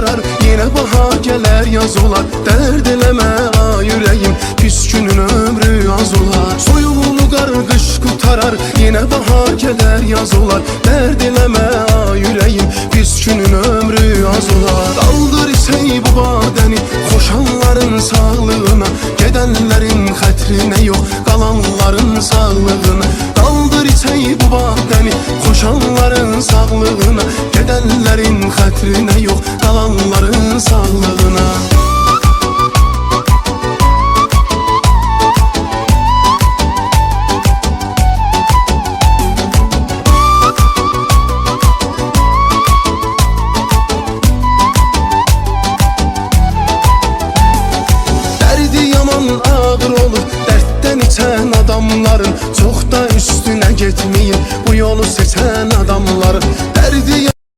qurtarar, yine bahar gələr, yaz olar. Dərd eləmə ay ürəyim, pis günün ömrü az olar. Soyuqlu qar qış qurtarar, yine bahar gələr, yaz olar. Dərd eləmə ay ürəyim, pis günün ömrü az olar. Qaldır isey bu badəni xoşanların sağlığına, gedənlərin xətrinə yox, qalanların sağlığına. Qaldır isey bu badəni xoşanların sağlığına, gedənlərin xətrinə yox, qalanların sağlığına.